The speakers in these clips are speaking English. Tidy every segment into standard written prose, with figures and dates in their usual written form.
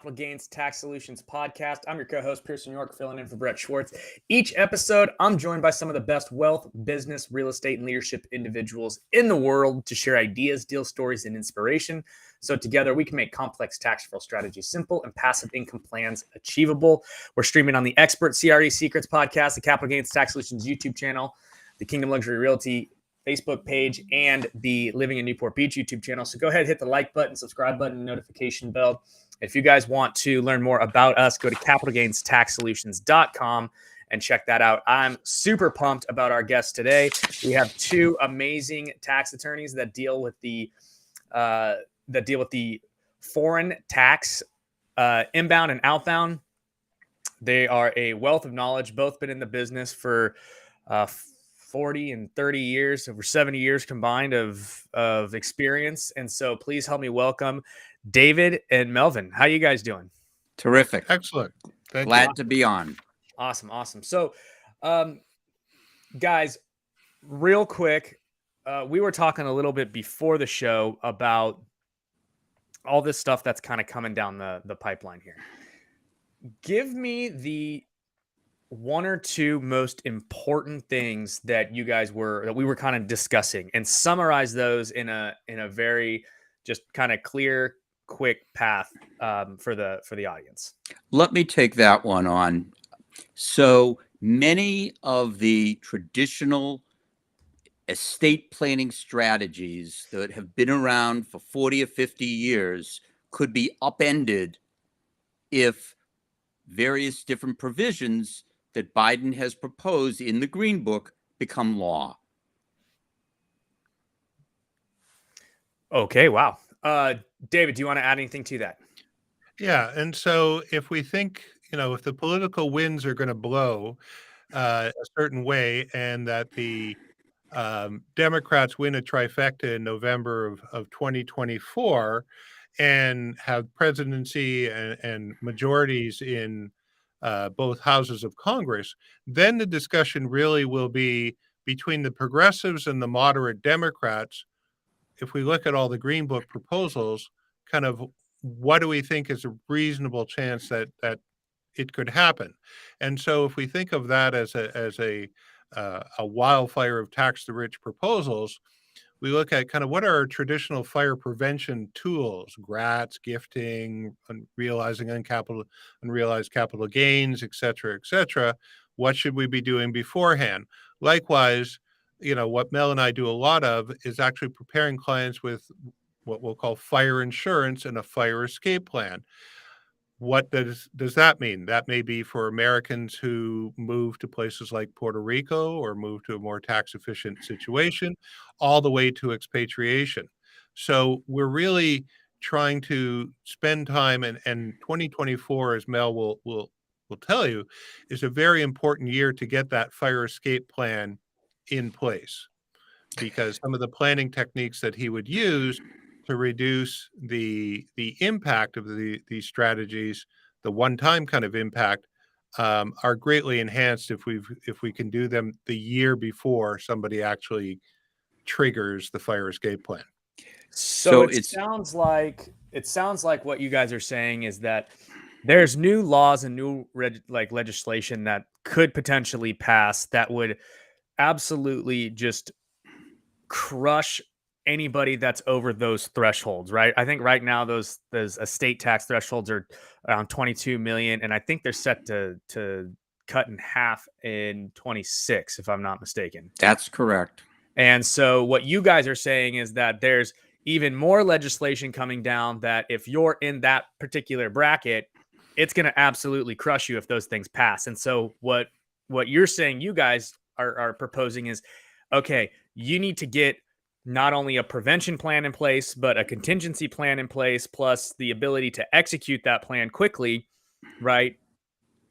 Capital Gains Tax Solutions podcast. I'm your co-host, Pearson York, filling in for Brett Swarts. Each episode, I'm joined by some of the best wealth, business, real estate, and leadership individuals in the world to share ideas, deal stories, and inspiration. So together, we can make complex tax deferral strategies simple and passive income plans achievable. We're streaming on the Expert CRE Secrets podcast, the Capital Gains Tax Solutions YouTube channel, the Kingdom Luxury Realty Facebook page, and the Living in Newport Beach YouTube channel. So go ahead, hit the like button, subscribe button, notification bell. If you guys want to learn more about us, go to capitalgainstaxsolutions.com and check that out. I'm super pumped about our guest today. We have two amazing tax attorneys that deal with the foreign tax, inbound and outbound. They are a wealth of knowledge, both been in the business for 40 and 30 years, over 70 years combined of experience. And so please help me welcome David and Melvin. How you guys doing? Terrific. Excellent. Glad to be on. Awesome. So, guys, real quick, we were talking a little bit before the show about all this stuff that's kind of coming down the pipeline here. Give me the one or two most important things that we were kind of discussing, and summarize those in a very just kind of clear, quick path for the audience. Let me take that one on. So many of the traditional estate planning strategies that have been around for 40 or 50 years could be upended if various different provisions that Biden has proposed in the Green Book become law. Okay, wow. David, do you want to add anything to that? Yeah, and so if we think, if the political winds are going to blow a certain way, and that the Democrats win a trifecta in November of 2024 and have presidency and majorities in both houses of Congress, then the discussion really will be between the progressives and the moderate Democrats. If we look at all the Green Book proposals, kind of what do we think is a reasonable chance that it could happen? And so if we think of that as a wildfire of tax-the-rich proposals, we look at kind of what are our traditional fire prevention tools: grats, gifting, realizing unrealized capital gains, et cetera. What should we be doing beforehand? Likewise, what Mel and I do a lot of is actually preparing clients with what we'll call fire insurance and a fire escape plan. What does that mean? That may be for Americans who move to places like Puerto Rico or move to a more tax efficient situation, all the way to expatriation. So we're really trying to spend time, and 2024, as Mel will tell you, is a very important year to get that fire escape plan in place, because some of the planning techniques that he would use to reduce the impact of these strategies, the one-time kind of impact, are greatly enhanced if we can do them the year before somebody actually triggers the fire escape plan. So it sounds like what you guys are saying is that there's new laws and new legislation that could potentially pass that would absolutely just crush anybody that's over those thresholds, right? I think right now those estate tax thresholds are around 22 million, and I think they're set to cut in half in 26, if I'm not mistaken. That's correct. And so what you guys are saying is that there's even more legislation coming down that if you're in that particular bracket, it's going to absolutely crush you if those things pass. And so what you're saying you guys are proposing is, okay, you need to get not only a prevention plan in place, but a contingency plan in place, plus the ability to execute that plan quickly, right?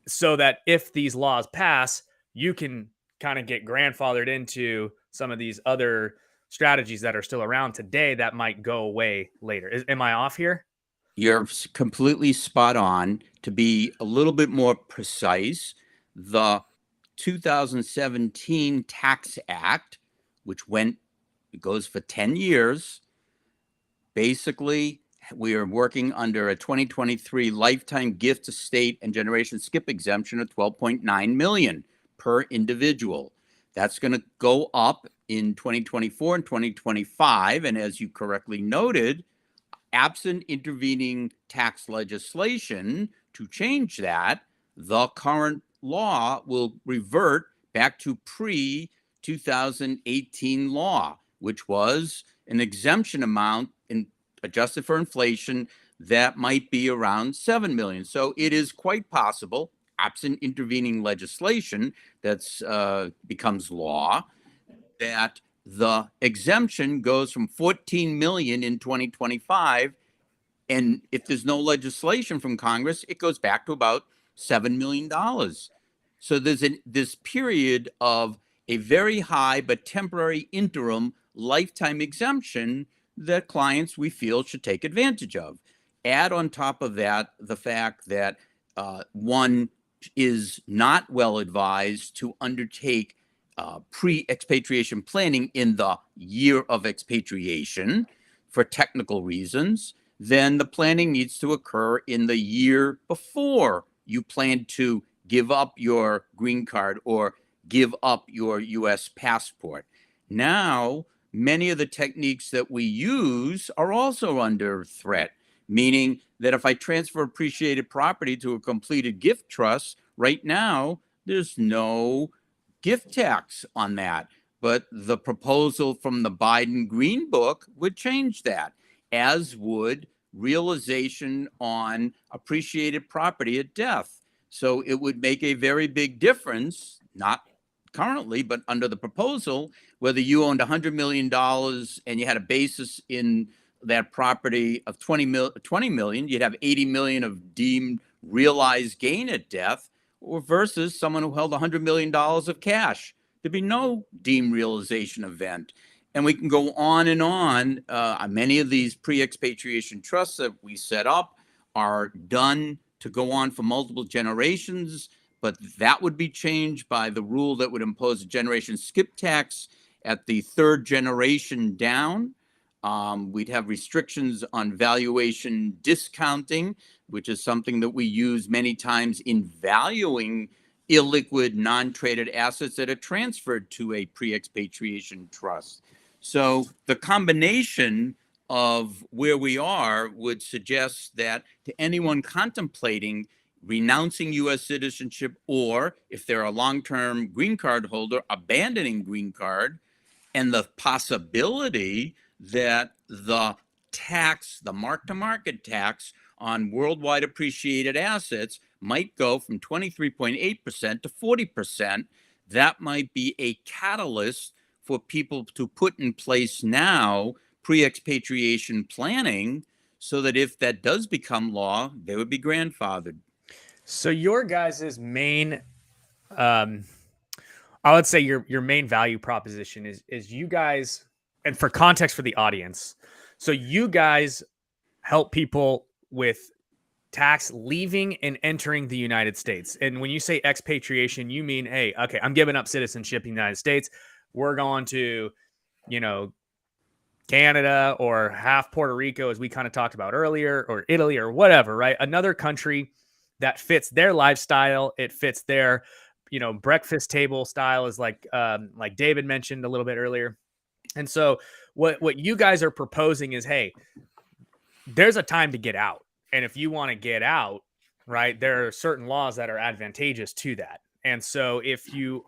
So that if these laws pass, you can kind of get grandfathered into some of these other strategies that are still around today that might go away later. Am I off here? You're completely spot on. To be a little bit more precise, the 2017 Tax Act, which goes for 10 years, basically we are working under a 2023 lifetime gift, estate, and generation skip exemption of $12.9 million per individual. That's going to go up in 2024 and 2025. And as you correctly noted, absent intervening tax legislation to change that, the current law will revert back to pre-2018 law, which was an exemption amount adjusted for inflation that might be around 7 million. So it is quite possible, absent intervening legislation that's becomes law, that the exemption goes from 14 million in 2025, and if there's no legislation from Congress, it goes back to about $7 million. So there's this period of a very high but temporary interim lifetime exemption that clients, we feel, should take advantage of. Add on top of that the fact that one is not well advised to undertake pre-expatriation planning in the year of expatriation for technical reasons, then the planning needs to occur in the year before you plan to give up your green card or give up your U.S. passport. Now, many of the techniques that we use are also under threat, meaning that if I transfer appreciated property to a completed gift trust, right now, there's no gift tax on that. But the proposal from the Biden Green Book would change that, as would realization on appreciated property at death. So it would make a very big difference, not currently, but under the proposal, whether you owned $100 million and you had a basis in that property of 20 million, you'd have 80 million of deemed realized gain at death, or versus someone who held $100 million of cash. There'd be no deemed realization event. And we can go on and on. Many of these pre-expatriation trusts that we set up are done to go on for multiple generations, but that would be changed by the rule that would impose a generation skip tax at the third generation down. We'd have restrictions on valuation discounting, which is something that we use many times in valuing illiquid, non-traded assets that are transferred to a pre-expatriation trust. So the combination of where we are would suggest that to anyone contemplating renouncing U.S. citizenship, or if they're a long-term green card holder, abandoning green card, and the possibility that the tax, the mark-to-market tax on worldwide appreciated assets might go from 23.8% to 40%, that might be a catalyst for people to put in place now pre-expatriation planning so that if that does become law, they would be grandfathered. So your guys' main, I would say your main value proposition is you guys, and for context for the audience, so you guys help people with tax leaving and entering the United States. And when you say expatriation, you mean, hey, okay, I'm giving up citizenship in the United States. We're going to, Canada or half Puerto Rico, as we kind of talked about earlier, or Italy or whatever, right? Another country that fits their lifestyle. It fits their, breakfast table style, is like David mentioned a little bit earlier. And so what you guys are proposing is, hey, there's a time to get out. And if you want to get out, right, there are certain laws that are advantageous to that. And so if you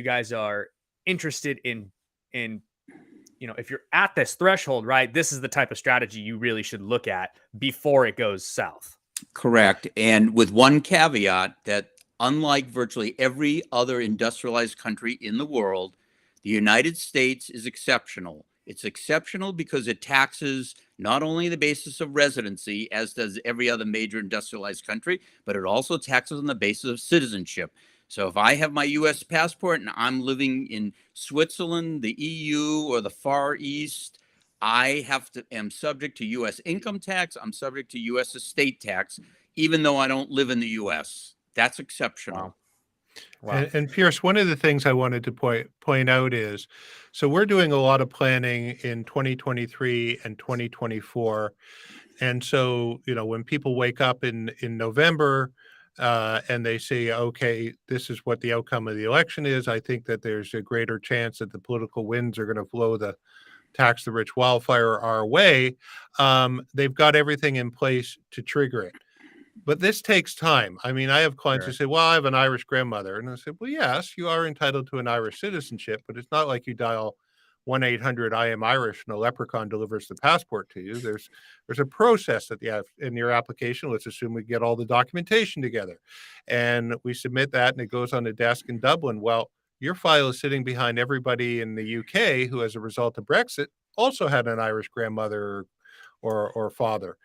guys are interested in, if you're at this threshold, right, this is the type of strategy you really should look at before it goes south. Correct. And with one caveat that unlike virtually every other industrialized country in the world, the United States is exceptional. It's exceptional because it taxes not only the basis of residency, as does every other major industrialized country, but it also taxes on the basis of citizenship. So if I have my U.S. passport and I'm living in Switzerland, the EU, or the Far East, I am subject to U.S. income tax. I'm subject to U.S. estate tax, even though I don't live in the U.S. That's exceptional. Wow. Wow. And Pierce, one of the things I wanted to point out is, so we're doing a lot of planning in 2023 and 2024. And so, when people wake up in November, and they say, okay, this is what the outcome of the election is, I think that there's a greater chance that the political winds are going to blow the tax the rich wildfire our way. They've got everything in place to trigger it. But this takes time. I mean, I have clients who Sure. say, well, I have an Irish grandmother. And I said, well, yes, you are entitled to an Irish citizenship, but it's not like you dial 1-800 I am Irish and a leprechaun delivers the passport to you. There's a process that you have in your application. Let's assume we get all the documentation together and we submit that and it goes on the desk in Dublin. Well, your file is sitting behind everybody in the UK who, as a result of Brexit, also had an Irish grandmother or father.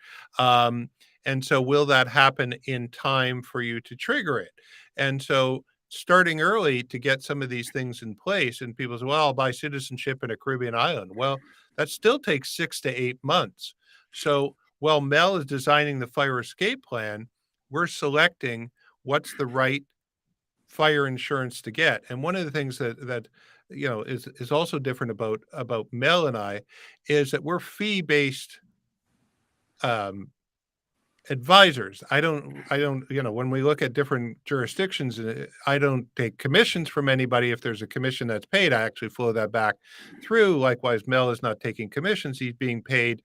And so will that happen in time for you to trigger it? And so starting early to get some of these things in place, and people say, well, I'll buy citizenship in a Caribbean island. Well, that still takes 6 to 8 months. So while Mel is designing the fire escape plan, we're selecting what's the right fire insurance to get. And one of the things that is also different about Mel and I is that we're fee-based advisors. I don't, when we look at different jurisdictions, I don't take commissions from anybody. If there's a commission that's paid, I actually flow that back through. Likewise, Mel is not taking commissions. He's being paid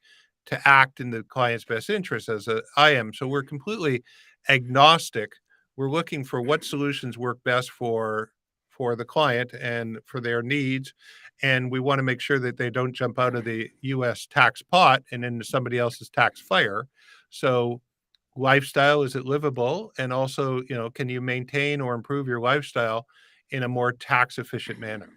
to act in the client's best interest I am. So we're completely agnostic. We're looking for what solutions work best for the client and for their needs. And we want to make sure that they don't jump out of the U.S. tax pot and into somebody else's tax fire. So lifestyle, is it livable? And also, can you maintain or improve your lifestyle in a more tax efficient manner?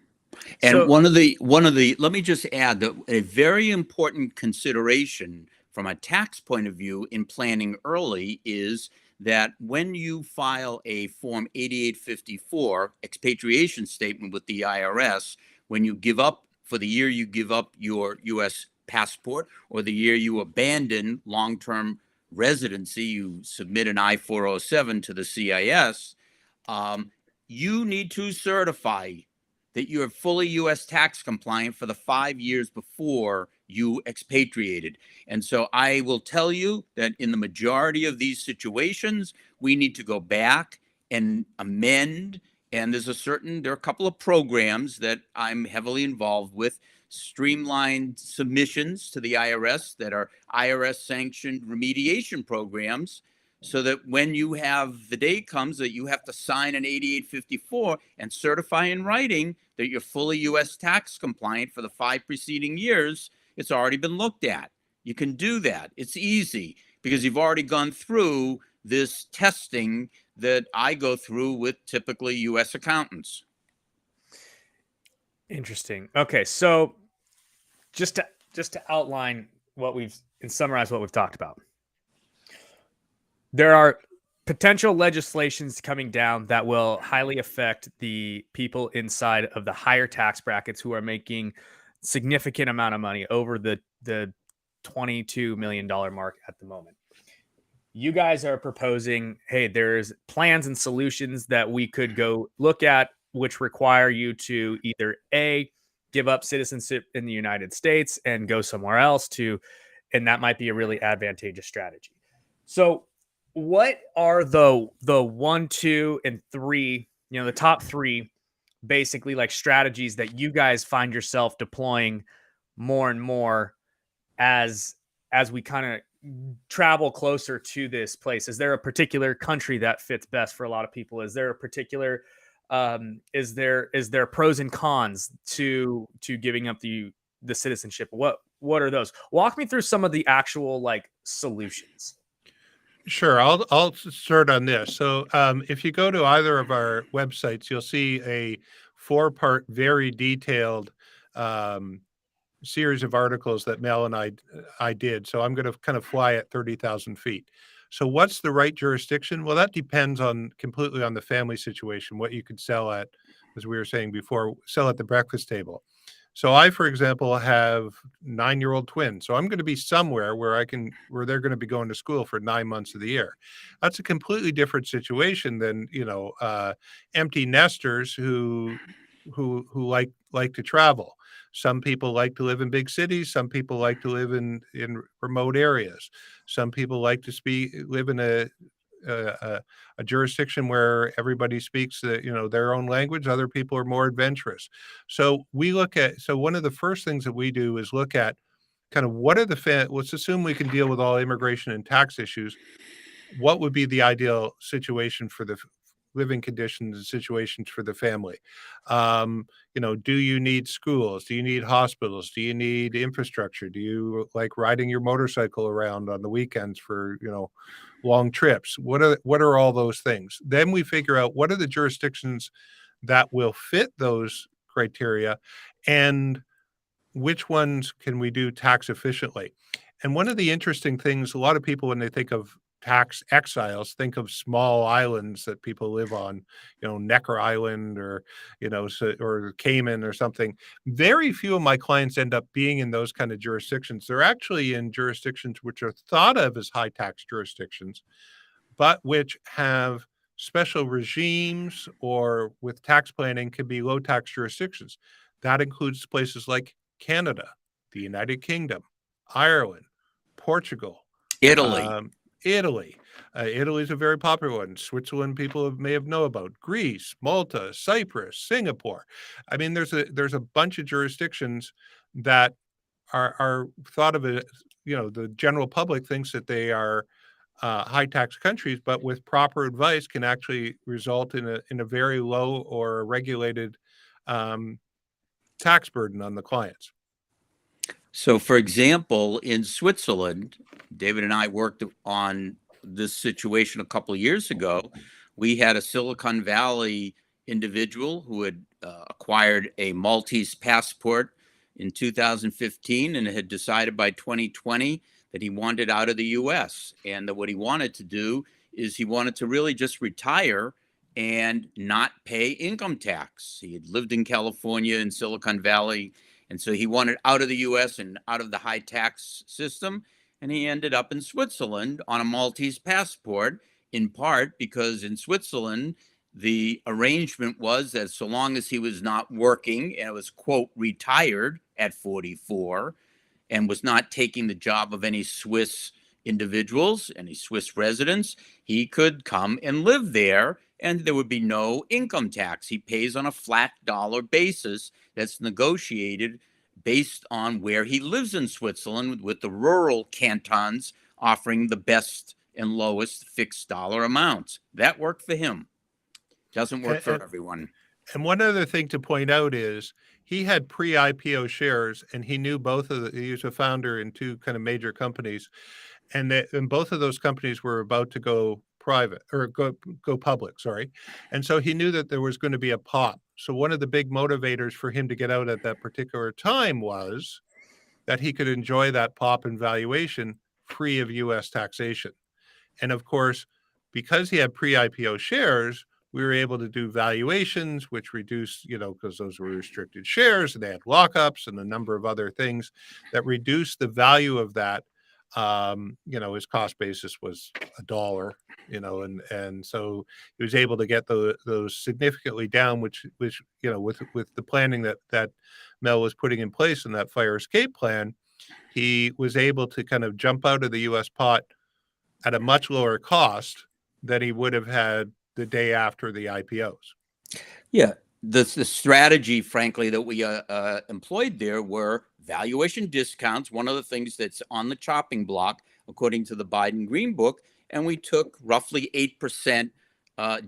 And So one of the let me just add that a very important consideration from a tax point of view in planning early is that when you file a Form 8854 expatriation statement with the IRS, when you give up for the year you give up your U.S. passport or the year you abandon long-term residency, you submit an I-407 to the CIS, you need to certify that you are fully U.S. tax compliant for the 5 years before you expatriated. And so I will tell you that in the majority of these situations, we need to go back and amend. And there are a couple of programs that I'm heavily involved with, streamlined submissions to the IRS that are IRS sanctioned remediation programs, so that when the day comes that you have to sign an 8854 and certify in writing that you're fully U.S. tax compliant for the 5 preceding years, it's already been looked at. You can do that. It's easy because you've already gone through this testing that I go through with typically U.S. accountants. interesting. Okay, so just to outline and summarize what we've talked about. There are potential legislations coming down that will highly affect the people inside of the higher tax brackets who are making significant amount of money over the $22 million mark at the moment. You guys are proposing, hey, there's plans and solutions that we could go look at, which require you to either A, give up citizenship in the United States and go somewhere else and that might be a really advantageous strategy. So what are the 1, 2, and 3, the top 3 basically like strategies that you guys find yourself deploying more and more as we kind of travel closer to this place? Is there a particular country that fits best for a lot of people? Is there a particular is there pros and cons to giving up the citizenship? What are those? Walk me through some of the actual like solutions. Sure. I'll start on this. So if you go to either of our websites, you'll see a 4-part, very detailed series of articles that Mel and I did. So I'm going to kind of fly at 30,000 feet. So what's the right jurisdiction? Well, that depends completely on the family situation, what you could sell at, as we were saying before, sell at the breakfast table. So I, for example, have 9-year-old twins. So I'm going to be somewhere where they're going to be going to school for 9 months of the year. That's a completely different situation than, empty nesters who like to travel. Some people like to live in big cities. Some people like to live in remote areas. Some people like to live in a jurisdiction where everybody speaks their own language. Other people are more adventurous. So one of the first things that we do is look at kind of let's assume we can deal with all immigration and tax issues. What would be the ideal situation for the living conditions and situations for the family? Do you need schools? Do you need hospitals? Do you need infrastructure? Do you like riding your motorcycle around on the weekends for, long trips? What are all those things? Then we figure out what are the jurisdictions that will fit those criteria, and which ones can we do tax efficiently? And one of the interesting things, a lot of people, when they think of tax exiles, think of small islands that people live on, Necker Island or, or Cayman or something. Very few of my clients end up being in those kind of jurisdictions. They're actually in jurisdictions which are thought of as high tax jurisdictions, but which have special regimes or with tax planning can be low tax jurisdictions. That includes places like Canada, the United Kingdom, Ireland, Portugal, Italy. Italy. Italy is a very popular one. Switzerland, people may have know about. Greece, Malta, Cyprus, Singapore. I mean, there's a bunch of jurisdictions that are thought of as, the general public thinks that they are high tax countries, but with proper advice can actually result in a very low or regulated tax burden on the clients. So, for example, in Switzerland, David and I worked on this situation a couple of years ago. We had a Silicon Valley individual who had acquired a Maltese passport in 2015 and had decided by 2020 that he wanted out of the U.S. and that what he wanted to do is he wanted to really just retire and not pay income tax. He had lived in California and Silicon Valley, and so he wanted out of the U.S. and out of the high tax system. And he ended up in Switzerland on a Maltese passport, in part because in Switzerland, the arrangement was that so long as he was not working and was, quote, retired at 44 and was not taking the job of any Swiss individuals, any Swiss residents, he could come and live there and there would be no income tax. He pays on a flat dollar basis that's negotiated based on where he lives in Switzerland, with the rural cantons offering the best and lowest fixed dollar amounts. That worked for him. Doesn't work for everyone. And one other thing to point out is he had pre-IPO shares, and he knew he was a founder in two kind of major companies, and both of those companies were about to go private or go public, sorry. And so he knew that there was going to be a pop. So one of the big motivators for him to get out at that particular time was that he could enjoy that pop in valuation free of U.S. taxation. And of course, because he had pre-IPO shares, we were able to do valuations, which reduced, because those were restricted shares and they had lockups and a number of other things that reduced the value of that. His cost basis was $1, and so he was able to get those significantly down, which with the planning that Mel was putting in place in that fire escape plan, he was able to kind of jump out of the U.S. pot at a much lower cost than he would have had the day after the IPOs. Yeah, the strategy, frankly, that we employed there were valuation discounts, one of the things that's on the chopping block, according to the Biden Green Book, and we took roughly 8%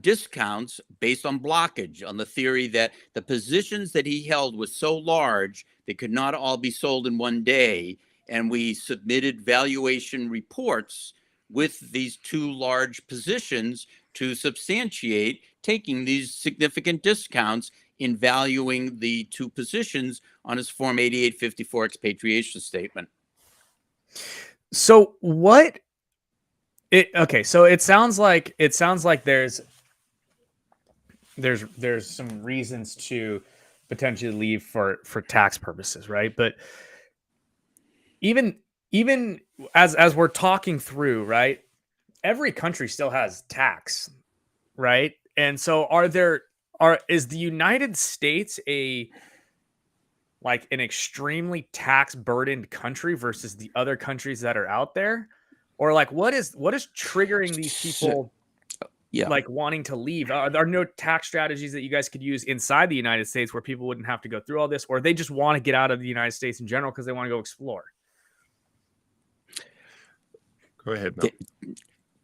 discounts based on blockage, on the theory that the positions that he held was so large they could not all be sold in one day, and we submitted valuation reports with these two large positions to substantiate taking these significant discounts in valuing the two positions on his Form 8854 expatriation statement. So so it sounds like there's some reasons to potentially leave for tax purposes, right? But even as we're talking through, right, every country still has tax, right? And so is the United States an extremely tax burdened country versus the other countries that are out there? Or like what is triggering these people Yeah. like wanting to leave? Are there no tax strategies that you guys could use inside the United States where people wouldn't have to go through all this, or they just want to get out of the United States in general because they want to go explore? Go ahead, Mel.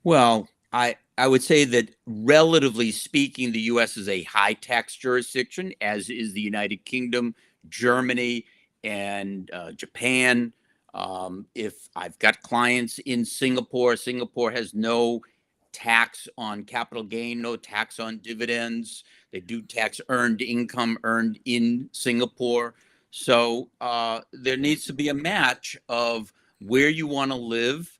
Well, I would say that relatively speaking, the U.S. is a high tax jurisdiction, as is the United Kingdom, Germany, and Japan. If I've got clients in Singapore, Singapore has no tax on capital gain, no tax on dividends. They do tax earned income earned in Singapore. So there needs to be a match of where you want to live,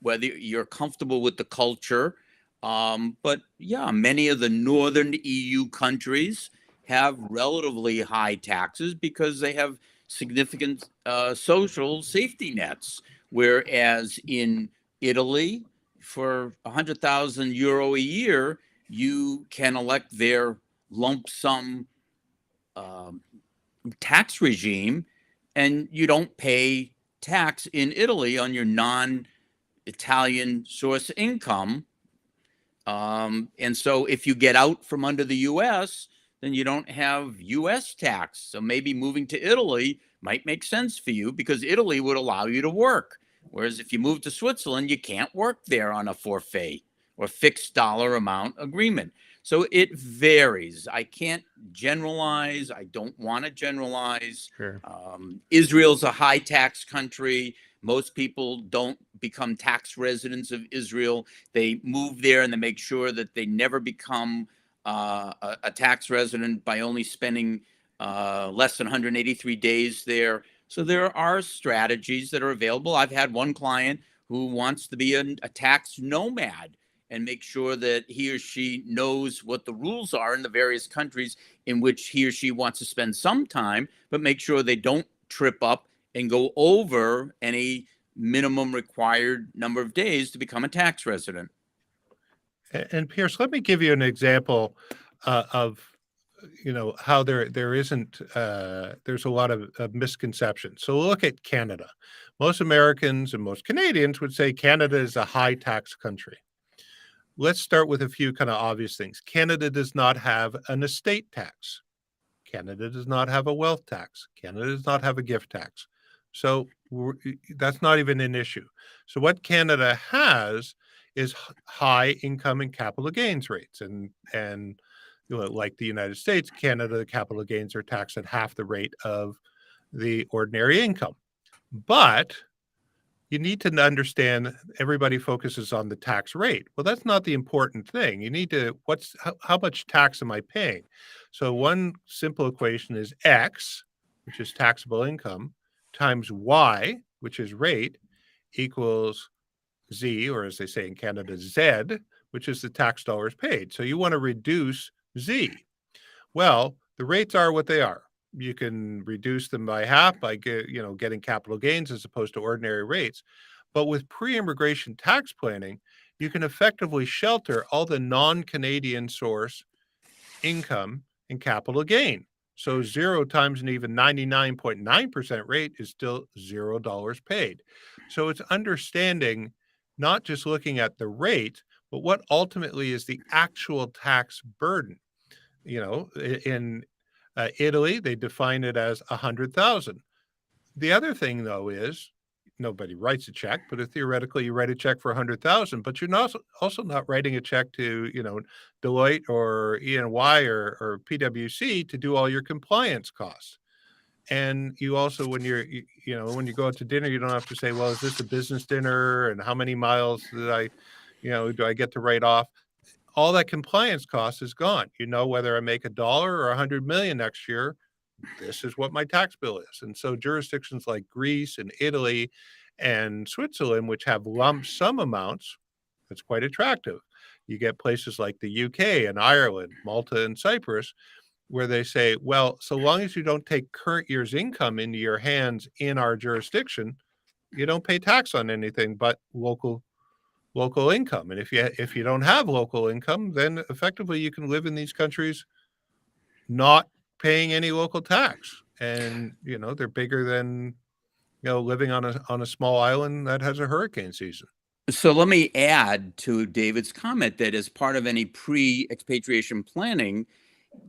whether you're comfortable with the culture. But yeah, many of the northern EU countries have relatively high taxes because they have significant social safety nets. Whereas in Italy, for 100,000 euro a year, you can elect their lump sum tax regime, and you don't pay tax in Italy on your non-Italian source income. And so if you get out from under the U.S., then you don't have U.S. tax. So maybe moving to Italy might make sense for you because Italy would allow you to work. Whereas if you move to Switzerland, you can't work there on a forfait or fixed dollar amount agreement. So it varies. I can't generalize. I don't want to generalize. Sure. Israel's a high tax country. Most people don't become tax residents of Israel. They move there and they make sure that they never become a tax resident by only spending less than 183 days there. So there are strategies that are available. I've had one client who wants to be a tax nomad and make sure that he or she knows what the rules are in the various countries in which he or she wants to spend some time, but make sure they don't trip up and go over any minimum required number of days to become a tax resident. And Pierce, let me give you an example of how there's a lot of misconceptions. So look at Canada. Most Americans and most Canadians would say Canada is a high tax country. Let's start with a few kind of obvious things. Canada does not have an estate tax. Canada does not have a wealth tax. Canada does not have a gift tax. So that's not even an issue. So what Canada has is high income and capital gains rates. And like the United States, Canada, the capital gains are taxed at half the rate of the ordinary income. But you need to understand everybody focuses on the tax rate. Well, that's not the important thing. You need to, how much tax am I paying? So one simple equation is X, which is taxable income, times Y, which is rate, equals Z, or as they say in Canada, Z, which is the tax dollars paid. So you want to reduce Z. Well, the rates are what they are. You can reduce them by half by getting capital gains as opposed to ordinary rates. But with pre-immigration tax planning, you can effectively shelter all the non-Canadian source income and capital gain. So 0 times an even 99.9% rate is still $0 paid. So it's understanding, not just looking at the rate, but what ultimately is the actual tax burden. In Italy, they define it as 100,000. The other thing, though, is nobody writes a check, but theoretically you write a check for 100,000, but you're not also not writing a check to, Deloitte or E&Y or PwC to do all your compliance costs. And you also, when you go out to dinner, you don't have to say, well, is this a business dinner? And how many miles do I get to write off? All that compliance cost is gone. Whether I make $1 or 100 million next year, this is what my tax bill is. And so jurisdictions like Greece and Italy and Switzerland, which have lump sum amounts, that's quite attractive. You get places like the UK and Ireland, Malta and Cyprus, where they say, well, so long as you don't take current year's income into your hands in our jurisdiction, you don't pay tax on anything but local income. And if you don't have local income, then effectively you can live in these countries not paying any local tax. And they're bigger than living on a small island that has a hurricane season. So let me add to David's comment that as part of any pre-expatriation planning,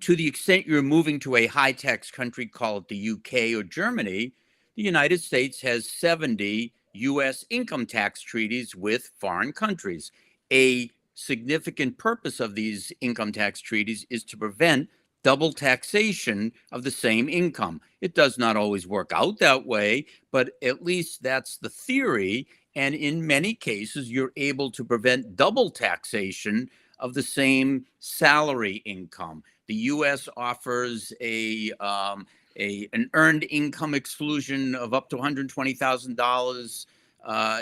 to the extent you're moving to a high tax country, call it the UK or Germany, the United States has 70 US income tax treaties with foreign countries. A significant purpose of these income tax treaties is to prevent double taxation of the same income. It does not always work out that way, but at least that's the theory. And in many cases, you're able to prevent double taxation of the same salary income. The U.S. offers an earned income exclusion of up to $120,000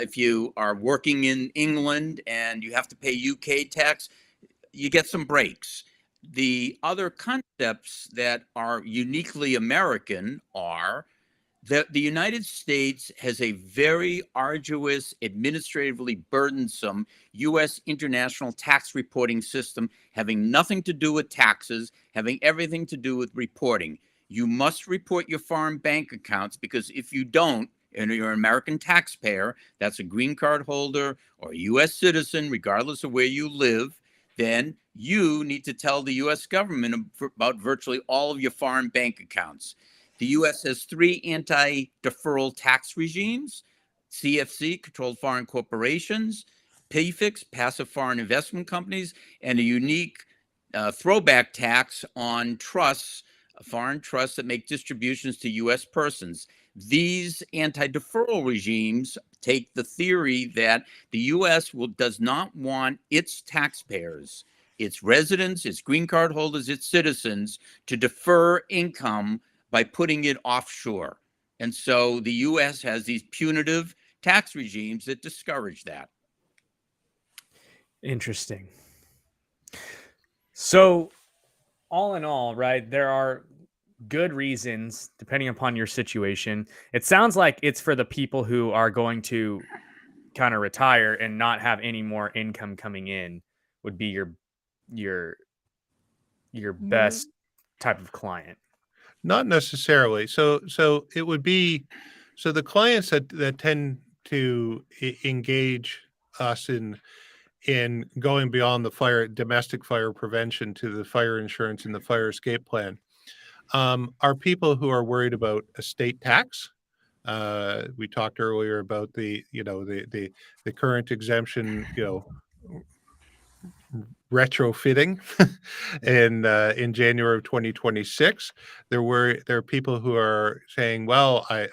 if you are working in England and you have to pay UK tax. You get some breaks. The other concepts that are uniquely American are that the United States has a very arduous, administratively burdensome U.S. international tax reporting system, having nothing to do with taxes, having everything to do with reporting. You must report your foreign bank accounts, because if you don't, and you're an American taxpayer, that's a green card holder or a U.S. citizen, regardless of where you live, then you need to tell the U.S. government about virtually all of your foreign bank accounts. The U.S. has 3 anti-deferral tax regimes: CFC, controlled foreign corporations; PFICs, passive foreign investment companies; and a unique throwback tax on trusts, foreign trusts that make distributions to U.S. persons. These anti-deferral regimes take the theory that the U.S. does not want its taxpayers, its residents, its green card holders, its citizens, to defer income by putting it offshore. And so the U.S. has these punitive tax regimes that discourage that. Interesting. So all in all, right, there are good reasons depending upon your situation. It sounds like it's for the people who are going to kind of retire and not have any more income coming in would be your best type of client. Not necessarily. So it would be, so the clients that tend to engage us in going beyond the domestic fire prevention to the fire insurance and the fire escape plan, are people who are worried about estate tax. We talked earlier about the current exemption, retrofitting in January of 2026. There are people who are saying, well, I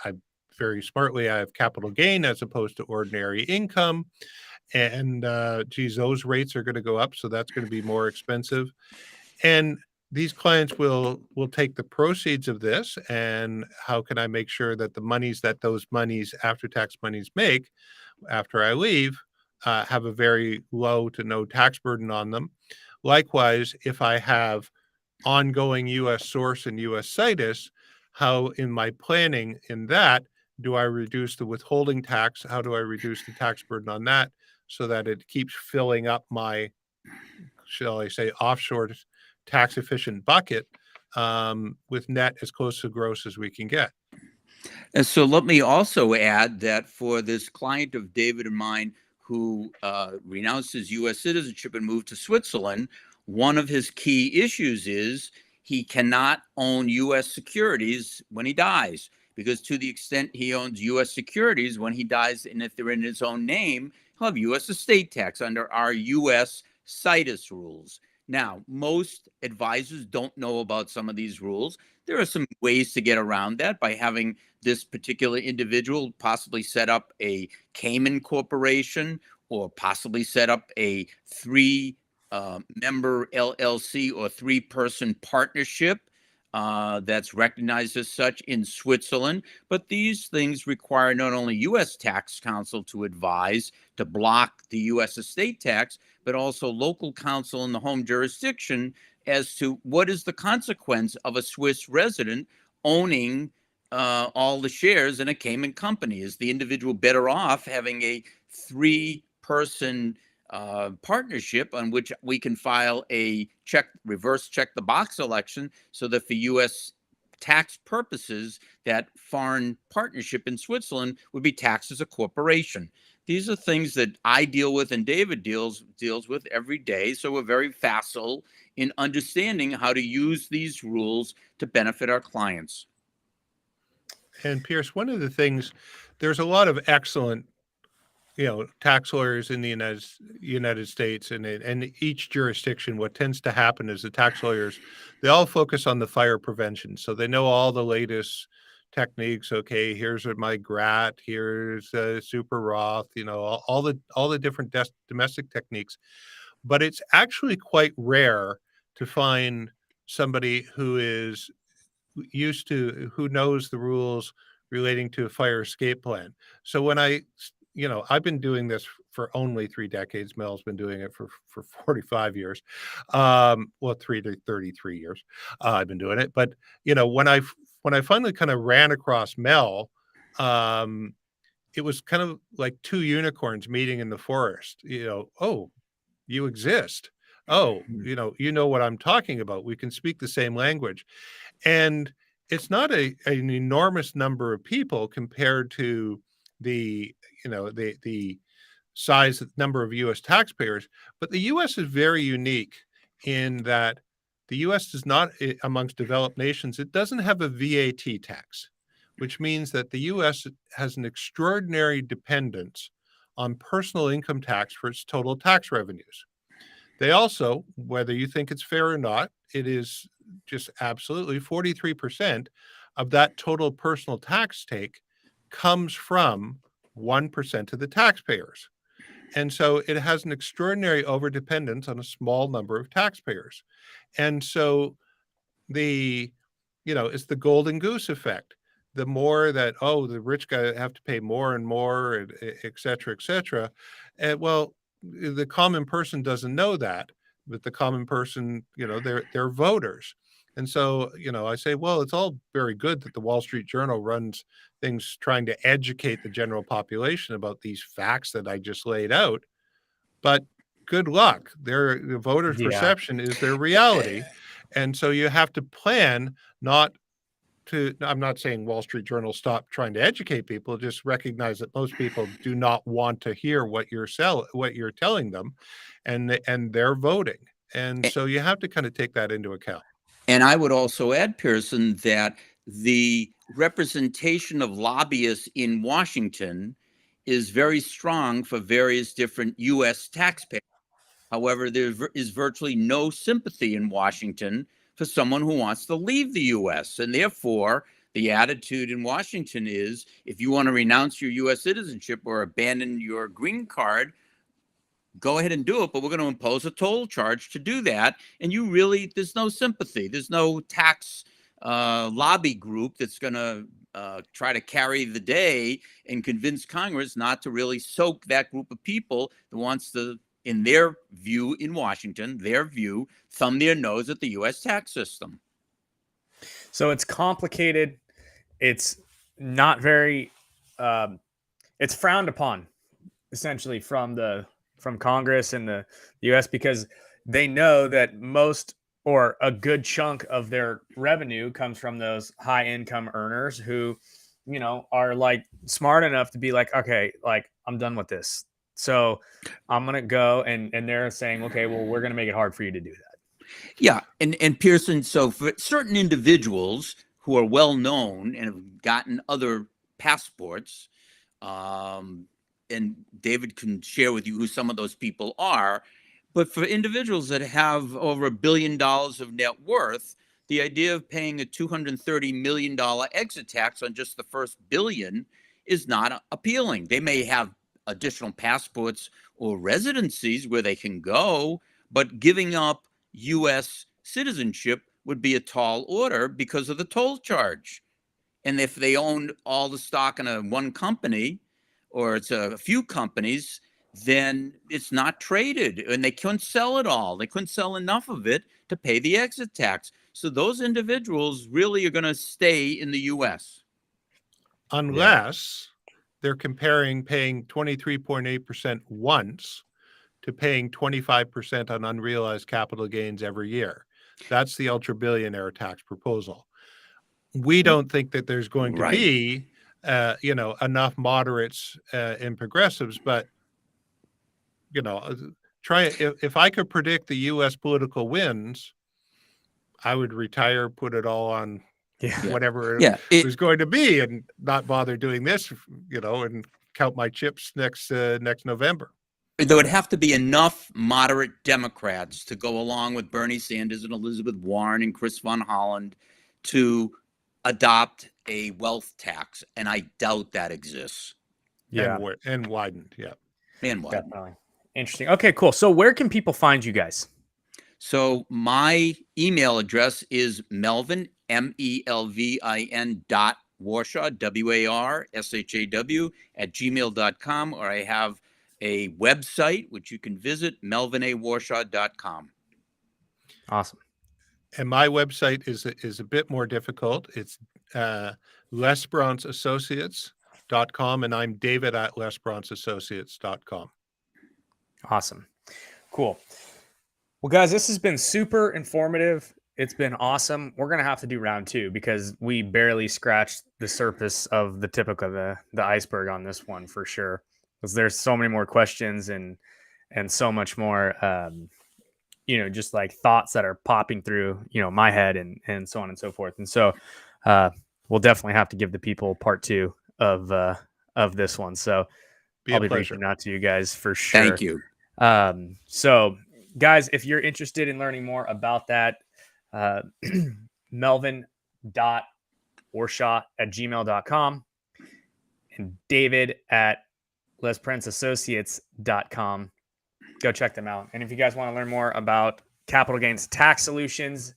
very smartly, I have capital gain as opposed to ordinary income. And geez, those rates are going to go up. So that's going to be more expensive. And these clients will take the proceeds of this, and how can I make sure that those monies, after tax monies, make after I leave, have a very low to no tax burden on them. Likewise, if I have ongoing U.S. source and U.S. situs, how in my planning in that do I reduce the withholding tax? How do I reduce the tax burden on that so that it keeps filling up my, shall I say, offshore tax efficient bucket with net as close to gross as we can get? And so let me also add that for this client of David and mine who renounced his U.S. citizenship and moved to Switzerland, one of his key issues is he cannot own U.S. securities when he dies, because to the extent he owns U.S. securities when he dies, and if they're in his own name, he'll have U.S. estate tax under our U.S. situs rules. Now, most advisors don't know about some of these rules. There are some ways to get around that by having this particular individual possibly set up a Cayman corporation, or possibly set up a 3-member LLC or 3-person partnership that's recognized as such in Switzerland. But these things require not only U.S. tax counsel to advise to block the U.S. estate tax, but also local counsel in the home jurisdiction as to what is the consequence of a Swiss resident owning all the shares in a Cayman company. Is the individual better off having a 3-person partnership on which we can file a reverse check the box election, so that for U.S. tax purposes, that foreign partnership in Switzerland would be taxed as a corporation? These are things that I deal with and David deals with every day. So we're very facile in understanding how to use these rules to benefit our clients. And Pierce, one of the things, there's a lot of excellent, tax lawyers in the United States, and each jurisdiction. What tends to happen is the tax lawyers, they all focus on the fire prevention, so they know all the latest techniques. Okay, here's my GRAT, here's Super Roth, all the different domestic techniques. But it's actually quite rare to find somebody who is who knows the rules relating to a fire escape plan. So when I've been doing this for only 3 decades. Mel's been doing it for 45 years. Well, 3 to 33 years. I've been doing it. But, when I finally kind of ran across Mel, it was kind of like 2 unicorns meeting in the forest. Oh, you exist. Oh, you know what I'm talking about. We can speak the same language. And it's not an enormous number of people compared to the size number of U.S. taxpayers, but the U.S. is very unique in that the U.S. does not, amongst developed nations, it doesn't have a VAT tax, which means that the U.S. has an extraordinary dependence on personal income tax for its total tax revenues. They also, whether you think it's fair or not, it is just absolutely 43% of that total personal tax take comes from 1% of the taxpayers. And so it has an extraordinary overdependence on a small number of taxpayers. And so it's the golden goose effect. The more that, the rich guy have to pay more and more, et cetera, et cetera. And the common person doesn't know that, but the common person, they're voters. And so, I say, well, it's all very good that the Wall Street Journal runs things trying to educate the general population about these facts that I just laid out. But good luck. The voters' perception is their reality. And so you have to plan I'm not saying Wall Street Journal stop trying to educate people, just recognize that most people do not want to hear what you're telling them, and they're voting. And so you have to kind of take that into account. And I would also add, Pearson, that the representation of lobbyists in Washington is very strong for various different U.S. taxpayers. However, there is virtually no sympathy in Washington for someone who wants to leave the U.S. And therefore, the attitude in Washington is, if you want to renounce your U.S. citizenship or abandon your green card, go ahead and do it, but we're going to impose a toll charge to do that. And there's no sympathy. There's no tax lobby group that's going to try to carry the day and convince Congress not to really soak that group of people that wants to, in their view in Washington, thumb their nose at the U.S. tax system. So it's complicated. It's not very, it's frowned upon essentially from Congress and the U.S. because they know that most or a good chunk of their revenue comes from those high income earners who, are like smart enough to be like, okay, like I'm done with this. So I'm going to go and they're saying, okay, well, we're going to make it hard for you to do that. Yeah. And Pearson, so for certain individuals who are well known and have gotten other passports, and David can share with you who some of those people are, but for individuals that have over $1 billion of net worth, the idea of paying a $230 million exit tax on just the first billion is not appealing. They may have additional passports or residencies where they can go, but giving up U.S. citizenship would be a tall order because of the toll charge. And if they own all the stock in one company, or it's a few companies, then it's not traded, and they couldn't sell it all. They couldn't sell enough of it to pay the exit tax. So those individuals really are going to stay in the U.S. Unless they're comparing paying 23.8% once to paying 25% on unrealized capital gains every year. That's the ultra billionaire tax proposal. We don't think that there's going to be, enough moderates and progressives, but if I could predict the U.S. political wins, I would retire, put it all on whatever it was going to be, and not bother doing this, and count my chips next November. There would have to be enough moderate Democrats to go along with Bernie Sanders and Elizabeth Warren and Chris Von Holland to adopt a wealth tax, and I doubt that exists. And widened, and widened. Definitely. Interesting. Okay, cool. So where can people find you guys? So my email address is Melvin, MELVIN Warshaw, WARSHAW @gmail.com, or I have a website which you can visit, melvinawarshaw.com. Awesome. And my website is a bit more difficult. It's lesbronceassociates.com, and I'm David at lesbronceassociates.com. Awesome. Cool. Well, guys, this has been super informative. It's been awesome. We're going to have to do round 2 because we barely scratched the surface of the tip of the iceberg on this one for sure. Because there's so many more questions and so much more, just like thoughts that are popping through, my head and so on and so forth. And so we'll definitely have to give the people part 2 of this one. So I'll be reaching out to you guys for sure. Thank you. So guys, if you're interested in learning more about that, melvin.warshaw@gmail.com and David at lesprinceassociates.com. Go check them out. And if you guys want to learn more about capital gains tax solutions,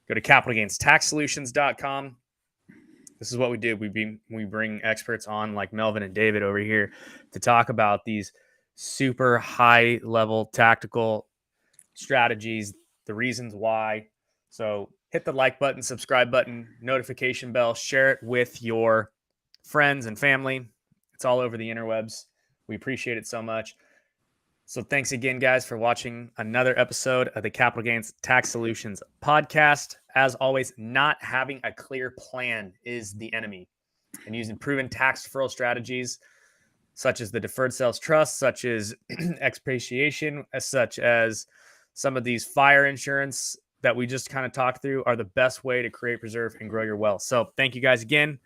go to capitalgainstaxsolutions.com. This is what we do. We bring experts on like Melvin and David over here to talk about these super high level tactical strategies, the reasons why. So hit the like button, subscribe button, notification bell, share it with your friends and family. It's all over the interwebs. We appreciate it so much. So thanks again, guys, for watching another episode of the Capital Gains Tax Solutions podcast. As always, not having a clear plan is the enemy. And using proven tax deferral strategies, such as the Deferred Sales Trust, such as expatriation, such as some of these fire insurance that we just kind of talked through, are the best way to create, preserve, and grow your wealth. So thank you guys again.